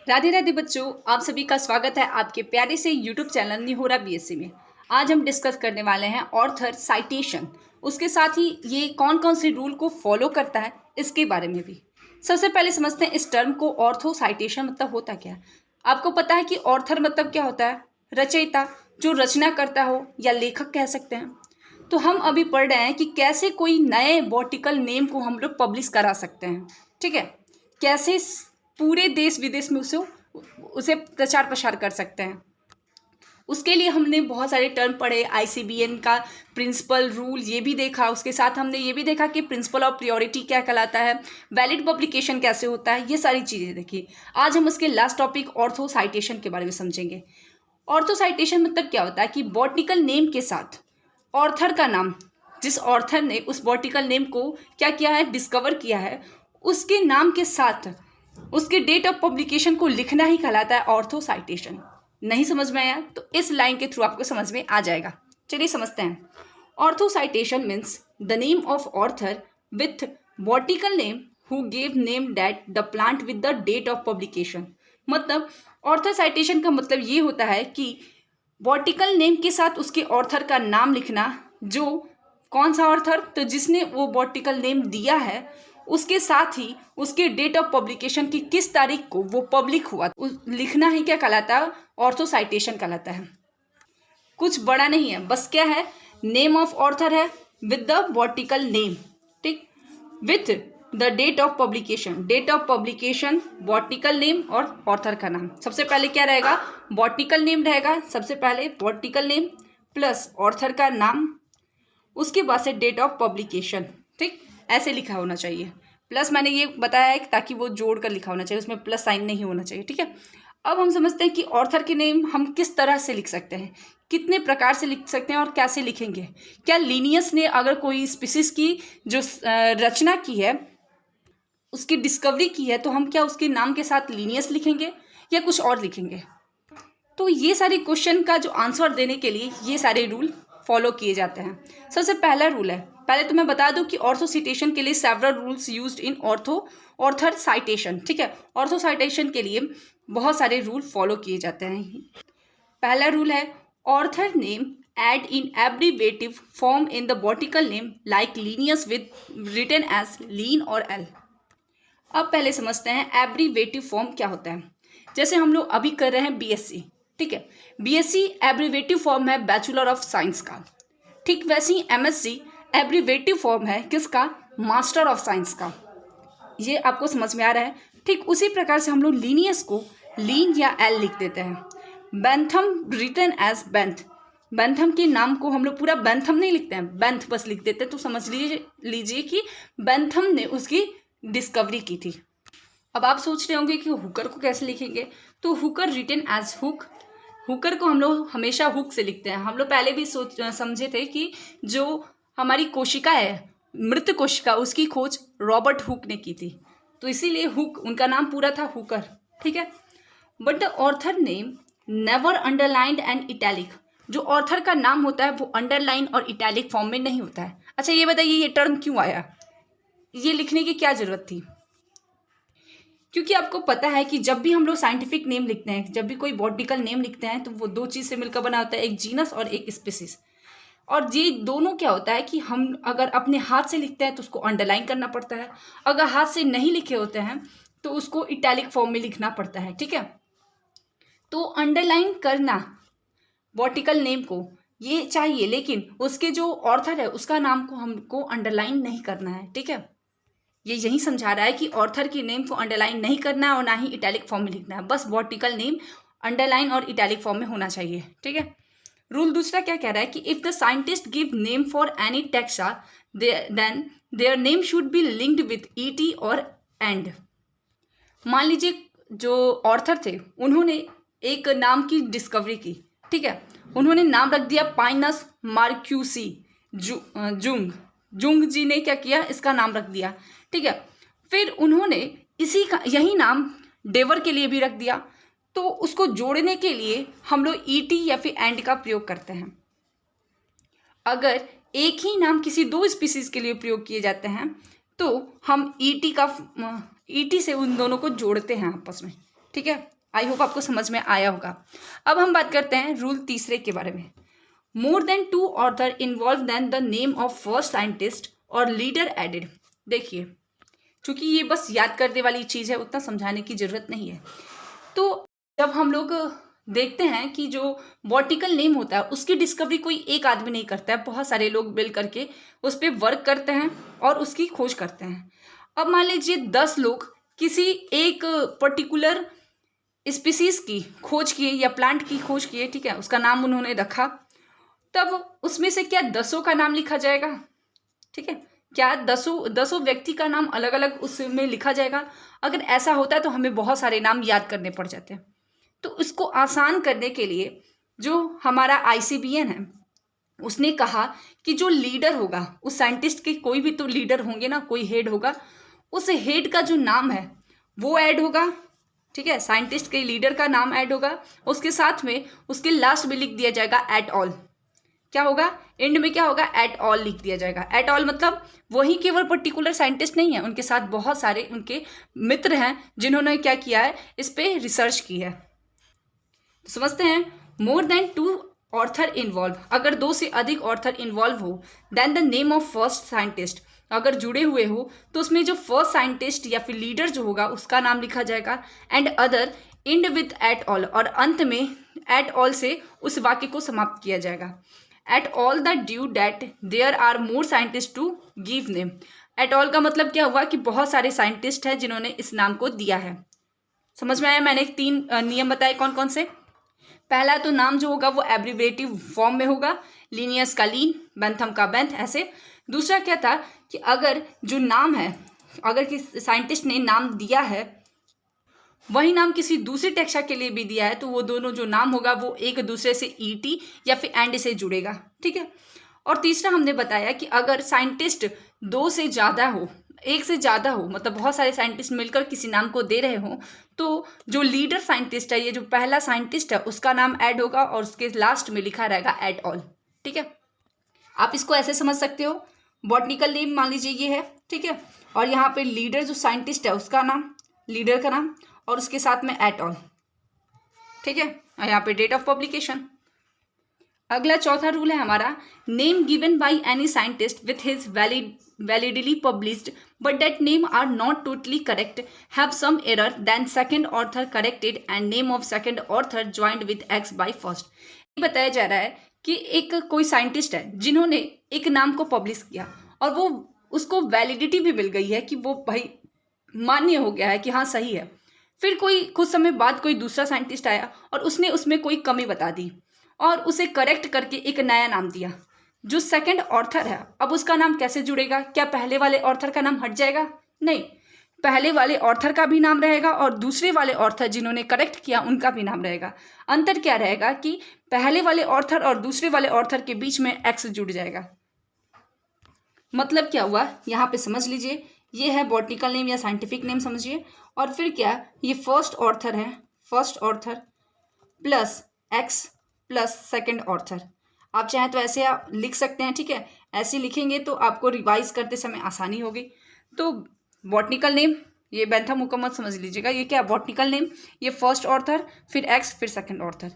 राधे राधे बच्चों, आप सभी का स्वागत है आपके प्यारे से YouTube चैनल निहोरा बीएससी में। आज हम डिस्कस करने वाले हैं ऑर्थर साइटेशन। उसके साथ ही ये कौन कौन से रूल को फॉलो करता है इसके बारे में भी। सबसे पहले समझते हैं इस टर्म को। ऑर्थो साइटेशन मतलब होता क्या है। आपको पता है कि ऑर्थर मतलब क्या होता है? रचयिता, जो रचना करता हो या लेखक कह सकते हैं। तो हम अभी पढ़ रहे हैं कि कैसे कोई नए बॉटिकल नेम को हम लोग पब्लिश करा सकते हैं। ठीक है, कैसे पूरे देश विदेश में उसे प्रचार प्रसार कर सकते हैं। उसके लिए हमने बहुत सारे टर्म पढ़े। आईसीबीएन का प्रिंसिपल रूल ये भी देखा। उसके साथ हमने ये भी देखा कि प्रिंसिपल ऑफ प्रियोरिटी क्या कहलाता है, वैलिड पब्लिकेशन कैसे होता है, ये सारी चीज़ें देखी। आज हम उसके लास्ट टॉपिक ऑर्थो साइटेशन के बारे में समझेंगे। ऑर्थो साइटेशन मतलब क्या होता है कि बॉटिकल नेम के साथ ऑर्थर का नाम, जिस ऑर्थर ने उस बॉटिकल नेम को क्या किया है, डिस्कवर किया है, उसके नाम के साथ उसके डेट ऑफ पब्लिकेशन को लिखना ही कहलाता है ऑर्थो साइटेशन। नहीं समझ में आया तो इस लाइन के थ्रू आपको समझ में आ जाएगा। चलिए समझते हैं। ऑर्थो citation means the name of author with botanical name who gave name that the plant with the date of publication. मतलब ऑर्थर साइटेशन का मतलब ये होता है कि बॉटिकल नेम के साथ उसके ऑर्थर का नाम लिखना। जो कौन सा ऑर्थर, तो जिसने वो बॉटिकल नेम दिया है, उसके साथ ही उसके डेट ऑफ पब्लिकेशन की किस तारीख को वो पब्लिक हुआ, लिखना ही क्या कहलाता है, ऑर्थो साइटेशन कहलाता है। कुछ बड़ा नहीं है, बस क्या है, नेम ऑफ ऑर्थर है विद द बॉटिकल नेम, ठीक, with the date of publication. Date of publication, botanical name और ऑर्थर का नाम। सबसे पहले क्या रहेगा, बॉटिकल नेम रहेगा। सबसे पहले बॉटिकल नेम प्लस ऑर्थर का नाम, उसके बाद से डेट ऑफ पब्लिकेशन। ठीक, ऐसे लिखा होना चाहिए। प्लस मैंने ये बताया है ताकि वो जोड़ कर लिखा होना चाहिए, उसमें प्लस साइन नहीं होना चाहिए। ठीक है, अब हम समझते हैं कि ऑर्थर के नेम हम किस तरह से लिख सकते हैं, कितने प्रकार से लिख सकते हैं और कैसे लिखेंगे। क्या लिनियस ने अगर कोई स्पीसीज की जो रचना की है, उसकी डिस्कवरी की है, तो हम क्या उसके नाम के साथ लिनियस लिखेंगे या कुछ और लिखेंगे। तो ये सारे क्वेश्चन का जो आंसर देने के लिए ये सारे रूल फॉलो किए जाते हैं। सबसे पहला रूल है, पहले तो मैं बता दूं कि ऑर्थो साइटेशन के लिए several rules used in author citation. ठीक है, ऑर्थो साइटेशन के लिए बहुत सारे रूल फॉलो किए जाते हैं। पहला रूल है, author name add in abbreviative form in the botanical name like Linnaeus with written as Linn और एल। अब पहले समझते हैं एब्रीवेटिव फॉर्म क्या होता है। जैसे हम लोग अभी कर रहे हैं बीएससी, ठीक है, बीएससी एब्रीवेटिव फॉर्म है बैचलर ऑफ साइंस का। ठीक वैसे ही एमएससी एब्रीवेटिव फॉर्म है किसका, मास्टर ऑफ साइंस का। ये आपको समझ में आ रहा है। ठीक उसी प्रकार से हम लोग लीनियस को लीन या एल लिख देते हैं। बेंथम रिटन एज बेंथ, बेंथम के नाम को हम लोग पूरा बेंथम नहीं लिखते हैं, बेंथ बस लिख देते हैं। तो समझ लीजिए कि बेंथम ने उसकी डिस्कवरी की थी। अब आप सोच रहे होंगे कि हुकर को कैसे लिखेंगे, तो Hooker written as Hook. Hooker को हम लोग हमेशा हुक से लिखते हैं। हम लोग पहले भी समझे थे कि जो हमारी कोशिका है, मृत कोशिका, उसकी खोज रॉबर्ट हुक ने की थी, तो इसीलिए हुक उनका नाम पूरा था, हुकर। ठीक है, but the author name never underlined and italic. जो ऑर्थर का नाम होता है वो अंडरलाइन और इटैलिक फॉर्म में नहीं होता है। अच्छा ये बताइए, ये टर्म क्यों आया, ये लिखने की क्या जरूरत थी? क्योंकि आपको पता है कि जब भी हम लोग साइंटिफिक नेम लिखते हैं, जब भी कोई बॉटिकल नेम लिखते हैं, तो वो दो चीज़ से मिलकर बना होता है, एक जीनस और एक स्पीसीज। और ये दोनों क्या होता है कि हम अगर अपने हाथ से लिखते हैं तो उसको अंडरलाइन करना पड़ता है, अगर हाथ से नहीं लिखे होते हैं तो उसको इटैलिक फॉर्म में लिखना पड़ता है। ठीक है, तो अंडरलाइन करना बॉटिकल नेम को ये चाहिए, लेकिन उसके जो ऑर्थर है उसका नाम को हमको अंडरलाइन नहीं करना है। ठीक है, ये यही समझा रहा है कि ऑर्थर की नेम को अंडरलाइन नहीं करना है और ना ही इटैलिक फॉर्म में लिखना है, बस बॉटिकल नेम अंडरलाइन और इटैलिक फॉर्म में होना चाहिए। ठीक है, रूल दूसरा क्या कह रहा है कि if the scientist give name for any taxa then their name should be linked with et और एंड। मान लीजिए जो ऑर्थर थे उन्होंने एक नाम की डिस्कवरी की, ठीक है, उन्होंने नाम रख दिया पाइनस मार्क्यूसी जुंग। जुंग जी ने क्या किया, इसका नाम रख दिया। ठीक है, फिर उन्होंने इसी का यही नाम डेवर के लिए भी रख दिया। तो उसको जोड़ने के लिए हम लोग ईटी या फिर एंड का प्रयोग करते हैं। अगर एक ही नाम किसी दो स्पीसीज के लिए प्रयोग किए जाते हैं तो हम ईटी से उन दोनों को जोड़ते हैं आपस में। ठीक है, आई होप आपको समझ में आया होगा। अब हम बात करते हैं रूल तीसरे के बारे में। More than 2 author involve then the name of first scientist और लीडर एडेड। देखिए, क्योंकि ये बस याद करने वाली चीज़ है, उतना समझाने की ज़रूरत नहीं है। तो जब हम लोग देखते हैं कि जो बॉटिकल नेम होता है उसकी डिस्कवरी कोई एक आदमी नहीं करता है, बहुत सारे लोग मिल करके उस पर वर्क करते हैं और उसकी खोज करते हैं। अब मान लीजिए 10 लोग किसी एक पर्टिकुलर स्पीसीज की खोज किए या प्लांट की खोज किए, ठीक है, उसका नाम उन्होंने रखा, तब उसमें से क्या 10 का नाम लिखा जाएगा? ठीक है, क्या 10 व्यक्ति का नाम अलग अलग उसमें लिखा जाएगा? अगर ऐसा होता है तो हमें बहुत सारे नाम याद करने पड़ जाते हैं। तो इसको आसान करने के लिए जो हमारा आईसीबीएन है उसने कहा कि जो लीडर होगा, उस साइंटिस्ट के कोई भी तो लीडर होंगे ना, कोई हेड होगा, उस हेड का जो नाम है वो ऐड होगा। ठीक है, साइंटिस्ट के लीडर का नाम ऐड होगा, उसके साथ में उसके लास्ट में लिख दिया जाएगा एट ऑल। क्या होगा एंड में? क्या होगा? एट ऑल लिख दिया जाएगा। एट ऑल मतलब वही केवल पर्टिकुलर साइंटिस्ट नहीं है, उनके साथ बहुत सारे उनके मित्र हैं जिन्होंने क्या किया है, इस पे रिसर्च की है। तो समझते हैं, मोर देन 2 ऑथर इन्वॉल्व, अगर 2 से अधिक ऑथर इन्वॉल्व हो, then the name of first scientist, अगर जुड़े हुए हो तो उसमें जो फर्स्ट साइंटिस्ट या फिर लीडर जो होगा उसका नाम लिखा जाएगा। And other end with et al, और अंत में एट ऑल से उस वाक्य को समाप्त किया जाएगा। Et al the due date there are more scientist to give name. Et al का मतलब क्या हुआ कि बहुत सारे साइंटिस्ट हैं जिन्होंने इस नाम को दिया है। समझ में आया? मैंने 3 नियम बताए कौन कौन से। पहला तो नाम जो होगा वो एब्रिवेटिव फॉर्म में होगा, लीनियस का लीन, बेंथम का बेंथ, ऐसे। दूसरा क्या था कि अगर जो नाम है, अगर किसी साइंटिस्ट ने नाम दिया है वही नाम किसी दूसरे टेक्सा के लिए भी दिया है, तो वो दोनों जो नाम होगा वो एक दूसरे से ईटी या फिर एंड से जुड़ेगा। ठीक है, और तीसरा हमने बताया कि अगर साइंटिस्ट 2 से ज़्यादा हो, 1 से ज़्यादा हो, मतलब बहुत सारे साइंटिस्ट मिलकर किसी नाम को दे रहे हो, तो जो लीडर साइंटिस्ट है, ये जो पहला साइंटिस्ट है, उसका नाम ऐड होगा और उसके लास्ट में लिखा रहेगा एट ऑल। ठीक है, आप इसको ऐसे समझ सकते हो, बॉटनिकल नेम मान लीजिए ये है, ठीक है, और यहाँ पे लीडर जो साइंटिस्ट है उसका नाम, लीडर का नाम, और उसके साथ में एट ऑल। ठीक है, और यहाँ पे डेट ऑफ पब्लिकेशन। अगला चौथा रूल है हमारा, name given by any scientist with his validly published but that name are not totally correct have some error then second author corrected and name of second author joined with ex by first. ये बताया जा रहा है कि एक कोई scientist है जिन्होंने एक नाम को पब्लिश किया और वो उसको वैलिडिटी भी मिल गई है कि वो भाई मान्य हो गया है कि हाँ सही है। फिर कोई कुछ समय बाद कोई दूसरा साइंटिस्ट आया और उसने उसमें कोई कमी बता दी और उसे करेक्ट करके एक नया नाम दिया। जो सेकंड ऑथर है, अब उसका नाम कैसे जुड़ेगा? क्या पहले वाले ऑथर का नाम हट जाएगा? नहीं, पहले वाले ऑथर का भी नाम रहेगा और दूसरे वाले ऑथर जिन्होंने करेक्ट किया उनका भी नाम रहेगा। अंतर क्या रहेगा कि पहले वाले ऑथर और दूसरे वाले ऑथर के बीच में एक्स जुड़ जाएगा। मतलब क्या हुआ यहाँ पे समझ लीजिए, ये है बॉटनिकल नेम या साइंटिफिक नेम समझिए, और फिर क्या, ये फर्स्ट ऑथर है, first author plus x plus second author. आप चाहें तो ऐसे आप लिख सकते हैं, ठीक है, ऐसे लिखेंगे तो आपको रिवाइज करते समय आसानी होगी। तो बॉटनिकल नेम, ये बेंथम मुकम्मल समझ लीजिएगा, ये क्या बॉटनिकल नेम, ये फर्स्ट ऑथर, फिर एक्स, फिर सेकंड ऑथर।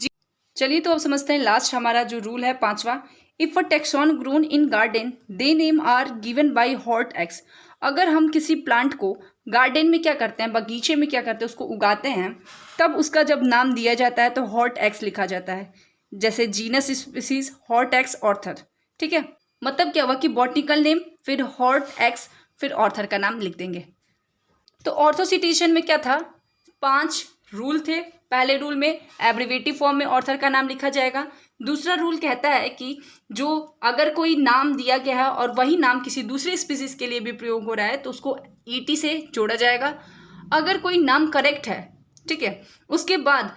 जी चलिए, तो अब समझते हैं लास्ट हमारा जो रूल है 5वां, if a taxon grown in garden they name are given by hort ex. अगर हम किसी प्लांट को गार्डन में क्या करते हैं, बगीचे में क्या करते हैं, उसको उगाते हैं, तब उसका जब नाम दिया जाता है तो हॉट एक्स लिखा जाता है, जैसे genus species hort ex author. ठीक है, मतलब क्या हुआ कि बॉटनिकल नेम फिर हॉट एक्स फिर ऑर्थर का नाम लिख देंगे। तो ऑर्थोसिटेशन में क्या था, 5 रूल थे। पहले रूल में एब्रिवेटिव फॉर्म में ऑर्थर का नाम लिखा जाएगा। दूसरा रूल कहता है कि जो अगर कोई नाम दिया गया है और वही नाम किसी दूसरे स्पीसीज के लिए भी प्रयोग हो रहा है तो उसको ईटी से जोड़ा जाएगा। अगर कोई नाम करेक्ट है, ठीक है, उसके बाद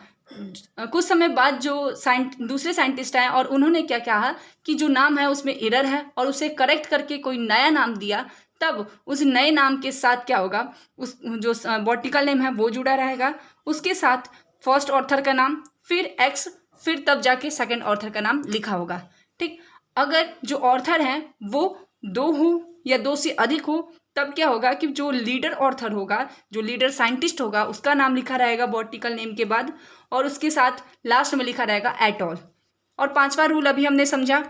कुछ समय बाद जो दूसरे साइंटिस्ट आए और उन्होंने क्या कहा कि जो नाम है उसमें एरर है और उसे करेक्ट करके कोई नया नाम दिया, तब उस नए नाम के साथ क्या होगा, उस जो बॉटनिकल नेम है वो जुड़ा रहेगा, उसके साथ फर्स्ट ऑथर का नाम, फिर एक्स, फिर तब जाके सेकंड ऑथर का नाम लिखा होगा। ठीक, अगर जो ऑथर हैं वो 2 हो या 2 से अधिक हो तब क्या होगा कि जो लीडर ऑर्थर होगा, जो लीडर साइंटिस्ट होगा, उसका नाम लिखा रहेगा बॉटनिकल नेम के बाद, और उसके साथ लास्ट में लिखा रहेगा एट ऑल। और पांचवा रूल अभी हमने समझा,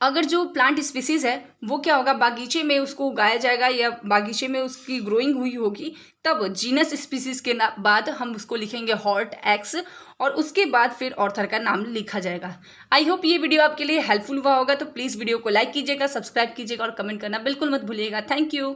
अगर जो प्लांट स्पीसीज है वो क्या होगा, बागीचे में उसको उगाया जाएगा या बागीचे में उसकी ग्रोइंग हुई होगी, तब जीनस स्पीसीज के बाद हम उसको लिखेंगे हॉर्ट एक्स, और उसके बाद फिर ऑर्थर का नाम लिखा जाएगा। आई होप ये वीडियो आपके लिए हेल्पफुल हुआ होगा। तो प्लीज़ वीडियो को लाइक कीजिएगा, सब्सक्राइब कीजिएगा और कमेंट करना बिल्कुल मत भूलिएगा। Thank you.